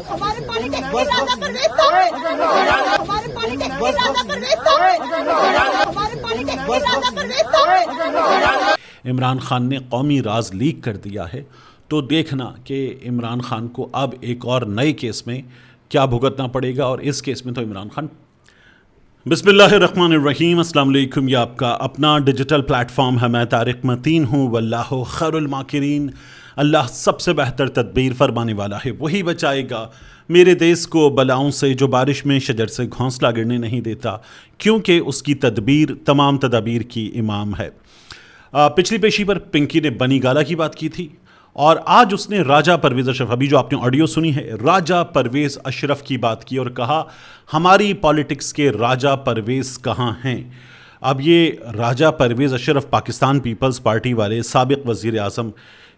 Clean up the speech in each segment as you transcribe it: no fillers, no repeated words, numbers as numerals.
हमारे पॉलिटिक्स की राजा परवेज साहब, हमारे पॉलिटिक्स की राजा परवेज साहब, हमारे पॉलिटिक्स की राजा परवेज साहब। इमरान खान ने कौमी राज लीक कर दिया है, तो देखना कि इमरान खान को अब एक और नए केस में क्या भुगतना पड़ेगा। और इस केस में तो इमरान खान बिस्मिल्लाहिर्रहमानिर्रहीम, अस्सलाम वालेकुम। यह आपका अपना डिजिटल प्लेटफॉर्म है। मैं तारिक मतीन हूँ। वल्लाहु खैरुल माकिरीन। अल्लाह सबसे बेहतर तदबीर फरमाने वाला है, वही बचाएगा मेरे देश को बलाओं से, जो बारिश में शजर से घोंसला गिरने नहीं देता, क्योंकि उसकी तदबीर तमाम तदाबीर की इमाम है। पिछली पेशी पर पिंकी ने बनी गाला की बात की थी और आज उसने राजा परवेज़ अशरफ, अभी जो आपने ऑडियो सुनी है, राजा परवेज़ अशरफ की बात की और कहा हमारी पॉलिटिक्स के राजा परवेज़ कहाँ हैं। अब ये राजा परवेज़ अशरफ पाकिस्तान पीपल्स पार्टी वाले साबिक़ वज़ीर आज़म,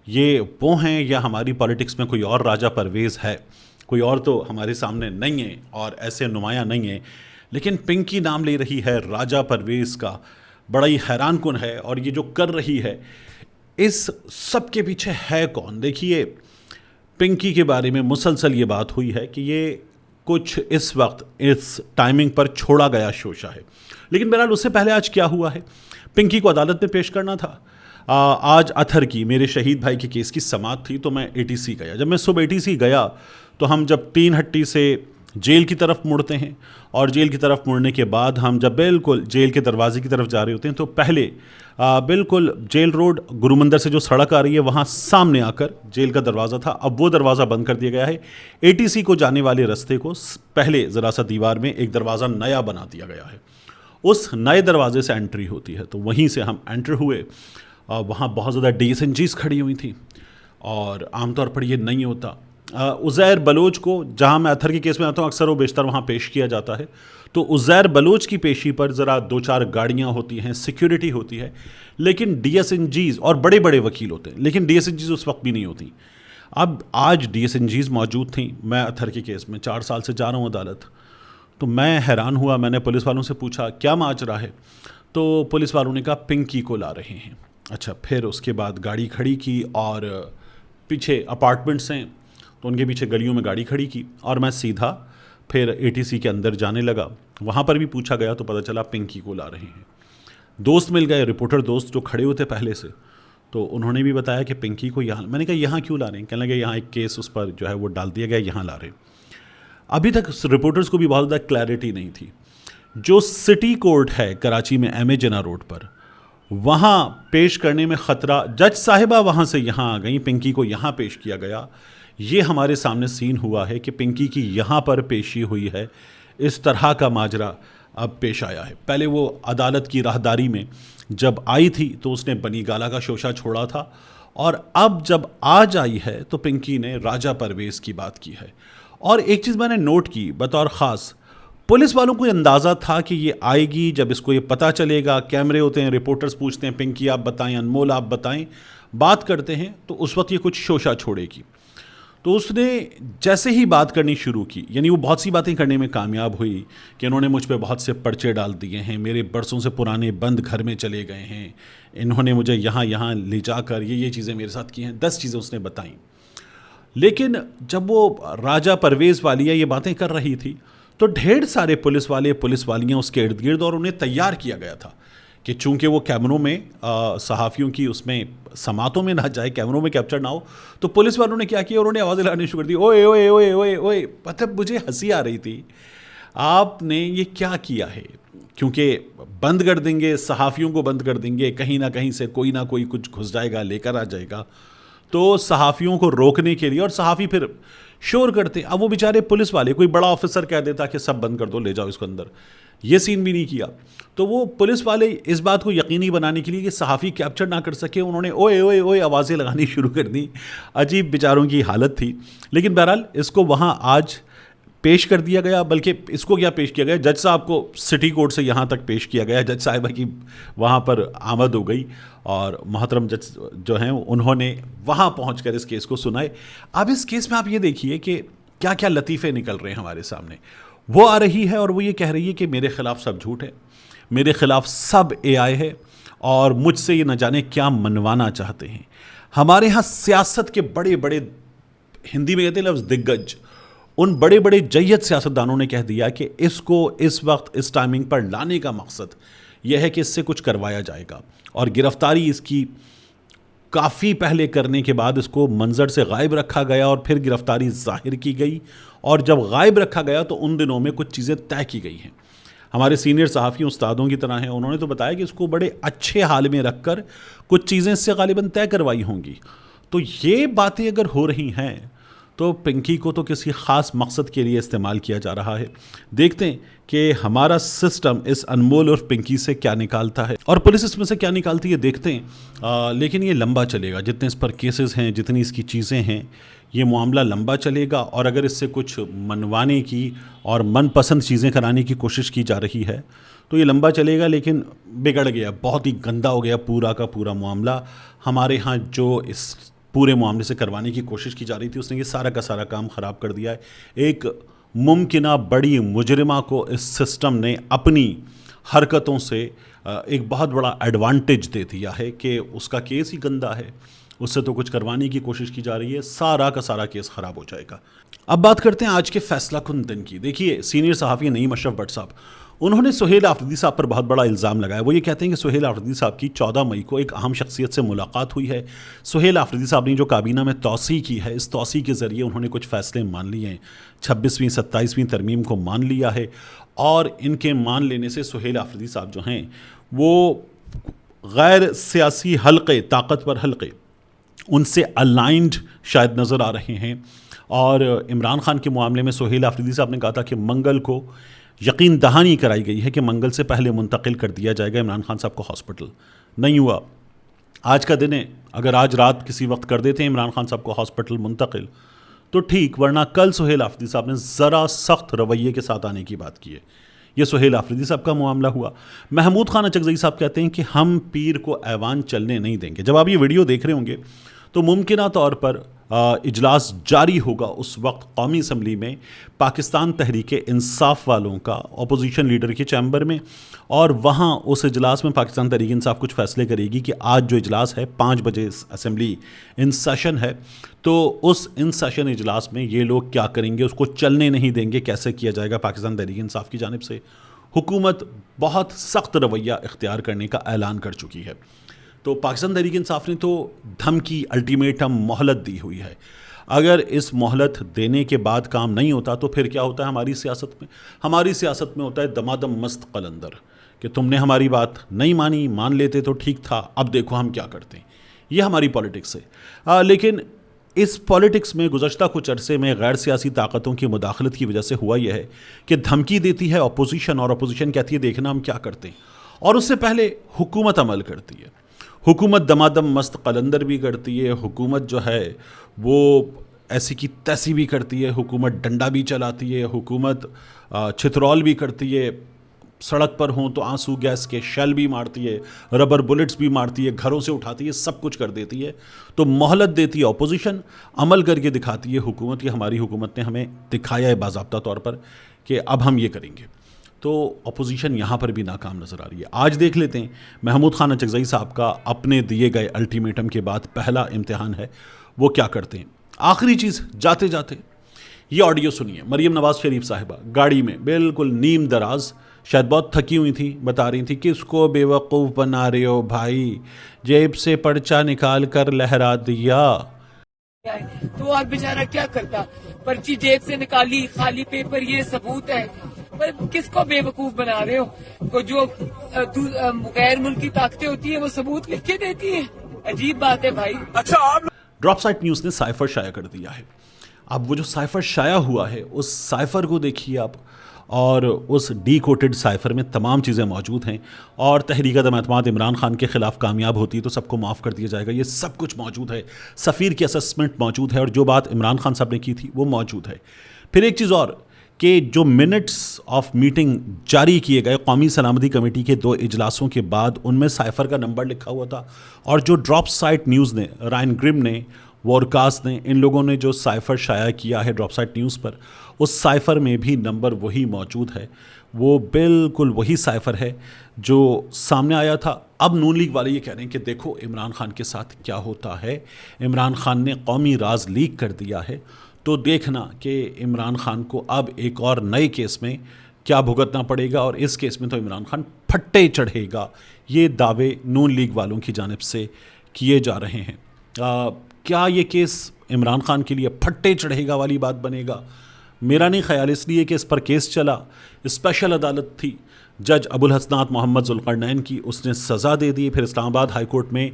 ये वो हैं या हमारी पॉलिटिक्स में कोई और राजा परवेज़ है? कोई और तो हमारे सामने नहीं है और ऐसे नुमाया नहीं है, लेकिन पिंकी नाम ले रही है राजा परवेज़ का। बड़ा ही हैरान कुन है। और ये जो कर रही है, इस सब के पीछे है कौन? देखिए, पिंकी के बारे में मुसलसल ये बात हुई है कि ये कुछ इस वक्त इस टाइमिंग पर छोड़ा गया शोशा है, लेकिन बहरहाल उससे पहले आज क्या हुआ है, पिंकी को अदालत में पेश करना था। आज अथर की, मेरे शहीद भाई के केस की समाअत थी, तो मैं एटीसी गया। जब मैं सुबह एटीसी गया तो हम जब तीन हट्टी से जेल की तरफ मुड़ते हैं और जेल की तरफ मुड़ने के बाद हम जब बिल्कुल जेल के दरवाजे की तरफ जा रहे होते हैं, तो पहले बिल्कुल जेल रोड गुरु मंदिर से जो सड़क आ रही है, वहाँ सामने आकर जेल का दरवाज़ा था। अब वो दरवाज़ा बंद कर दिया गया है। एटीसी को जाने वाले रास्ते को पहले ज़रा सा दीवार में एक दरवाज़ा नया बना दिया गया है, उस नए दरवाजे से एंट्री होती है। तो वहीं से हम एंटर हुए। वहाँ बहुत ज़्यादा DSNGs खड़ी हुई थी और आमतौर पर ये नहीं होता। उज़ैर बलोच को, जहाँ मैं अथर के केस में आता हूँ, अक्सर वो बेशतर वहाँ पेश किया जाता है। तो उज़ैर बलोच की पेशी पर ज़रा दो चार गाड़ियाँ होती हैं, सिक्योरिटी होती है, लेकिन DSNGs और बड़े बड़े वकील होते हैं, लेकिन DSNGs उस वक्त भी नहीं होती। अब आज DSNGs मौजूद थी। मैं अथर के केस में 4 साल से जा रहा हूँ अदालत, तो मैं हैरान हुआ। मैंने पुलिस वालों से पूछा क्या माजरा है, तो पुलिस वालों ने कहा पिंकी को ला रहे हैं। अच्छा, फिर उसके बाद गाड़ी खड़ी की और पीछे अपार्टमेंट्स हैं, तो उनके पीछे गलियों में गाड़ी खड़ी की और मैं सीधा फिर एटीसी के अंदर जाने लगा। वहाँ पर भी पूछा गया तो पता चला पिंकी को ला रहे हैं। दोस्त मिल गए, रिपोर्टर दोस्त जो खड़े होते पहले से, तो उन्होंने भी बताया कि पिंकी को यहाँ। मैंने कहा यहाँ क्यों ला रहे हैं? कहने लगे यहाँ एक केस उस पर जो है वो डाल दिया गया, यहाँ ला रहे हैं। अभी तक रिपोर्टर्स को भी बहुत ज़्यादा क्लैरिटी नहीं थी। जो सिटी कोर्ट है कराची में MA जिन्ना रोड पर, वहाँ पेश करने में ख़तरा, जज साहिबा वहाँ से यहाँ आ गई, पिंकी को यहाँ पेश किया गया। ये हमारे सामने सीन हुआ है कि पिंकी की यहाँ पर पेशी हुई है। इस तरह का माजरा अब पेश आया है। पहले वो अदालत की राहदारी में जब आई थी तो उसने बनी गाला का शोशा छोड़ा था, और अब जब आज आई है तो पिंकी ने राजा परवेज़ की बात की है। और एक चीज़ मैंने नोट की बतौर ख़ास, पुलिस वालों को अंदाज़ा था कि ये आएगी, जब इसको ये पता चलेगा, कैमरे होते हैं, रिपोर्टर्स पूछते हैं पिंकी आप बताएं, अनमोल आप बताएं, बात करते हैं, तो उस वक्त ये कुछ शोशा छोड़ेगी। तो उसने जैसे ही बात करनी शुरू की, यानी वो बहुत सी बातें करने में कामयाब हुई कि इन्होंने मुझ पे बहुत से पर्चे डाल दिए हैं, मेरे बरसों से पुराने बंद घर में चले गए हैं, इन्होंने मुझे यहाँ यहाँ ले जाकर ये चीज़ें मेरे साथ की हैं। 10 चीज़ें उसने बताई। लेकिन जब वो राजा परवेज़ वालिया ये बातें कर रही थी, तो ढेर सारे पुलिस वाले, पुलिस वालियाँ उसके इर्द गिर्द, और उन्हें तैयार किया गया था कि चूंकि वो कैमरों में सहाफ़ियों की उसमें समातों में ना जाए, कैमरों में कैप्चर ना हो, तो पुलिस वालों ने क्या किया, उन्होंने आवाज़ें लगानी शुरू कर दी, ओए ओए ओए ओए ओए। मतलब मुझे हंसी आ रही थी, आपने ये क्या किया है? क्योंकि बंद कर देंगे, सहाफ़ियों को बंद कर देंगे, कहीं ना कहीं से कोई ना कोई कुछ घुस जाएगा, लेकर आ जाएगा। तो सहाफ़ियों को रोकने के लिए, और सहाफ़ी फिर शोर करते, अब वो बेचारे पुलिस वाले, कोई बड़ा ऑफिसर कह देता कि सब बंद कर दो, ले जाओ इसको अंदर, ये सीन भी नहीं किया। तो वो पुलिस वाले इस बात को यकीनी बनाने के लिए कि सहाफ़ी कैप्चर ना कर सके, उन्होंने ओए ओए ओए आवाज़ें लगानी शुरू कर दी। अजीब बेचारों की हालत थी। लेकिन बहरहाल इसको वहाँ आज पेश कर दिया गया, बल्कि इसको क्या पेश किया गया, जज साहब को सिटी कोर्ट से यहाँ तक पेश किया गया। जज साहिबा की वहाँ पर आमद हो गई और मोहतरम जज जो हैं उन्होंने वहाँ पहुँचकर इस केस को सुनाए। अब इस केस में आप ये देखिए कि क्या क्या लतीफ़े निकल रहे हैं हमारे सामने। वो आ रही है और वो ये कह रही है कि मेरे ख़िलाफ़ सब झूठ है, मेरे ख़िलाफ़ सब AI है, और मुझसे ये न जाने क्या मनवाना चाहते हैं। हमारे यहाँ सियासत के बड़े बड़े, हिंदी में कहते हैं लफ्ज़ दिग्गज, उन बड़े बड़े जय्यद सियासतदानों ने कह दिया कि इसको इस वक्त इस टाइमिंग पर लाने का मकसद यह है कि इससे कुछ करवाया जाएगा, और गिरफ्तारी इसकी काफ़ी पहले करने के बाद इसको मंजर से गायब रखा गया और फिर गिरफ्तारी जाहिर की गई, और जब गायब रखा गया तो उन दिनों में कुछ चीज़ें तय की गई हैं। हमारे सीनियर सहाफ़ी उस्तादों की तरह हैं, उन्होंने तो बताया कि इसको बड़े अच्छे हाल में रखकर कुछ चीज़ें इससे गालिबन तय करवाई होंगी। तो ये बातें अगर हो रही हैं तो पिंकी को तो किसी ख़ास मकसद के लिए इस्तेमाल किया जा रहा है। देखते हैं कि हमारा सिस्टम इस अनमोल और पिंकी से क्या निकालता है और पुलिस इसमें से क्या निकालती है, देखते हैं। लेकिन ये लंबा चलेगा, जितने इस पर केसेस हैं, जितनी इसकी चीज़ें हैं, ये मामला लंबा चलेगा। और अगर इससे कुछ मनवाने की और मनपसंद चीज़ें कराने की कोशिश की जा रही है तो ये लंबा चलेगा। लेकिन बिगड़ गया, बहुत ही गंदा हो गया पूरा का पूरा मामला। हमारे यहाँ जो इस पूरे मामले से करवाने की कोशिश की जा रही थी, उसने ये सारा का सारा काम ख़राब कर दिया है। एक मुमकिना बड़ी मुजरिमा को इस सिस्टम ने अपनी हरकतों से एक बहुत बड़ा एडवांटेज दे दिया है कि उसका केस ही गंदा है, उससे तो कुछ करवाने की कोशिश की जा रही है, सारा का सारा केस ख़राब हो जाएगा। अब बात करते हैं आज के फैसला कुन दिन की। देखिए, सीनियर सहाफ़ी नईम अशरफ भट्ट साहब, उन्होंने सुहेल आफरीदी साहब पर बहुत बड़ा इल्ज़ाम लगाया। वो ये कहते हैं कि सुहेल आफरीदी साहब की 14 मई को एक अहम शख्सियत से मुलाकात हुई है। सुहेल आफरीदी साहब ने जो काबीना में तौसी की है, इस तौसी के ज़रिए उन्होंने कुछ फ़ैसले मान लिए हैं। 26वीं 27वीं तरमीम को मान लिया है, और इनके मान लेने से सुहेल आफरीदी साहब जो हैं वो गैर सियासी हल्के, ताकतवर हल्के, उनसे अलाइंड शायद नज़र आ रहे हैं। और इमरान खान के मामले में सुहेल आफरीदी साहब ने कहा था कि मंगल को यकीन दहानी कराई गई है कि मंगल से पहले मुंतकिल कर दिया जाएगा इमरान खान साहब को हॉस्पिटल। नहीं हुआ, आज का दिन है। अगर आज रात किसी वक्त कर देते हैं इमरान खान साहब को हॉस्पिटल मुंतकिल तो ठीक, वरना कल सुहेल आफरीदी साहब ने ज़रा सख्त रवैये के साथ आने की बात की है। ये सुहेल आफरीदी साहब का मामला हुआ। महमूद खान अचकज़ई साहब कहते हैं कि हम पीर को ऐवान चलने नहीं देंगे। जब आप ये वीडियो देख रहे होंगे तो मुमकिना तौर पर इजलास जारी होगा उस वक्त कौमी असम्बली में पाकिस्तान तहरीक इंसाफ वालों का, अपोजिशन लीडर के चैम्बर में, और वहाँ उस इजलास में पाकिस्तान तहरीक इंसाफ कुछ फ़ैसले करेगी कि आज जो इजलास है 5 बजे असम्बली इन सेशन है, तो उस इन सेशन इजलास में ये लोग क्या करेंगे, उसको चलने नहीं देंगे, कैसे किया जाएगा पाकिस्तान तहरीक इंसाफ की जानिब से। हुकूमत बहुत सख्त रवैया इख्तियार करने का ऐलान कर चुकी है। तो पाकिस्तान तहरीक इंसाफ ने तो धमकी, अल्टीमेटम, मोहलत दी हुई है। अगर इस मोहलत देने के बाद काम नहीं होता तो फिर क्या होता है हमारी सियासत में? हमारी सियासत में होता है दमादम मस्त कलंदर, कि तुमने हमारी बात नहीं मानी, मान लेते तो ठीक था, अब देखो हम क्या करते हैं। ये हमारी पॉलिटिक्स है। लेकिन इस पॉलिटिक्स में गुज़श्ता कुछ अरसे में गैर सियासी ताकतों की मुदाखलत की वजह से हुआ यह है कि धमकी देती है अपोजिशन, और अपोजिशन कहती है देखना हम क्या करते हैं, और उससे पहले हुकूमत अमल करती है। हुकूमत दमादम मस्त कलंदर भी करती है, हुकूमत जो है वो ऐसी की तैसी भी करती है, हुकूमत डंडा भी चलाती है, हुकूमत छितरौल भी करती है, सड़क पर हों तो आंसू गैस के शेल भी मारती है, रबर बुलेट्स भी मारती है, घरों से उठाती है, सब कुछ कर देती है। तो मोहलत देती है अपोजिशन, अमल करके दिखाती है हुकूमत। ये हमारी हुकूमत ने हमें दिखाया है बाज़ाब्ता तौर पर कि अब हम ये करेंगे। तो अपोजिशन यहाँ पर भी नाकाम नज़र आ रही है। आज देख लेते हैं महमूद खान अचकज़ई साहब का अपने दिए गए अल्टीमेटम के बाद पहला इम्तिहान है, वो क्या करते हैं। आखिरी चीज़, जाते जाते ये ऑडियो सुनिए। मरीम नवाज़ शरीफ साहिबा गाड़ी में बिल्कुल नीम दराज, शायद बहुत थकी हुई थी, बता रही थी किसको बेवकूफ़ बना रहे हो भाई, जेब से पर्चा निकाल कर लहरा दिया। तो और बेचारा क्या करता, पर्ची जेब से निकाली, खाली पेपर, ये सबूत है। पर किसको बेवकूफ बना रहे हो? को जो गैर मुल्की ताकतें होती है वो सबूत लिख के देती है। अजीब बात है भाई। अच्छा, आप ड्रॉप साइट न्यूज़ ने साइफर शाया कर दिया है। अब वो जो साइफर शाया हुआ है उस साइफर को देखिए आप, और उस डीकोडेड साइफर में तमाम चीज़ें मौजूद हैं, और तहरीक-ए-एतमाद इमरान खान के ख़िलाफ़ कामयाब होती है तो सबको माफ़ कर दिया जाएगा, ये सब कुछ मौजूद है। सफ़ीर की असेसमेंट मौजूद है, और जो बात इमरान खान साहब ने की थी वो मौजूद है। फिर एक चीज़ और कि जो मिनट्स ऑफ मीटिंग जारी किए गए कौमी सलामती कमेटी के 2 इजलासों के बाद, उनमें साइफर का नंबर लिखा हुआ था, और जो ड्रॉप साइट न्यूज़ ने, रायन ग्रिम ने वॉरकास्ट ने, इन लोगों ने जो साइफ़र शाया किया है ड्रॉपसाइट न्यूज़ पर, उस साइफ़र में भी नंबर वही मौजूद है। वो बिल्कुल वही साइफ़र है जो सामने आया था। अब नून लीग वाले ये कह रहे हैं कि देखो इमरान खान के साथ क्या होता है, इमरान खान ने कौमी राज लीक कर दिया है, तो देखना कि इमरान खान को अब एक और नए केस में क्या भुगतना पड़ेगा, और इस केस में तो इमरान खान फट्टे चढ़ेगा। ये दावे नून लीग वालों की जानिब से किए जा रहे हैं। क्या ये केस इमरान खान के लिए फट्टे चढ़ेगा वाली बात बनेगा? मेरा नहीं ख्याल, इसलिए कि इस पर केस चला, स्पेशल अदालत थी, जज अबुल हसनात मोहम्मद जुल्करनैन की, उसने सज़ा दे दी। फिर इस्लामाबाद हाई कोर्ट में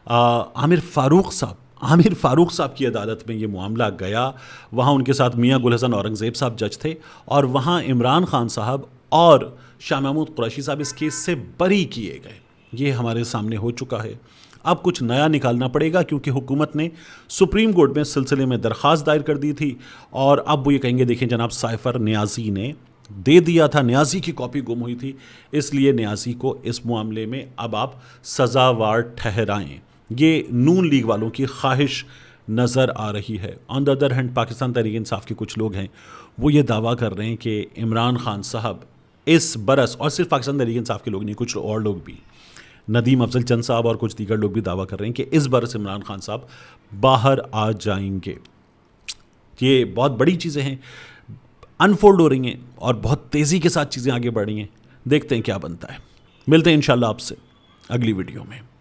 आमिर फ़ारूक साहब की अदालत में ये मामला गया। वहाँ उनके साथ मियाँ गुल हसन औरंगज़ेब साहब जज थे, और वहाँ इमरान खान साहब और शाह महमूद कुरैशी साहब इस केस से बरी किए गए। ये हमारे सामने हो चुका है। अब कुछ नया निकालना पड़ेगा, क्योंकि हुकूमत ने सुप्रीम कोर्ट में इस सिलसिले में दरख्वास्त दायर कर दी थी, और अब वो ये कहेंगे देखें जनाब साइफ़र न्याजी ने दे दिया था, न्याजी की कॉपी गुम हुई थी, इसलिए न्याजी को इस मामले में अब आप सज़ावार ठहराएं। ये नून लीग वालों की ख्वाहिश नज़र आ रही है। On the other hand Pakistan Tehreek Insaf के कुछ लोग हैं, वो ये दावा कर रहे हैं कि इमरान खान साहब इस बरस, और सिर्फ पाकिस्तान तहरीक इंसाफ के लोग नहीं, कुछ और लोग भी, नदीम अफजल चंद साहब और कुछ दीगर लोग भी दावा कर रहे हैं कि इस बरस इमरान खान साहब बाहर आ जाएंगे। ये बहुत बड़ी चीज़ें हैं, अनफोल्ड हो रही हैं, और बहुत तेज़ी के साथ चीज़ें आगे बढ़ रही हैं। देखते हैं क्या बनता है। मिलते हैं इंशाल्लाह आपसे अगली वीडियो में।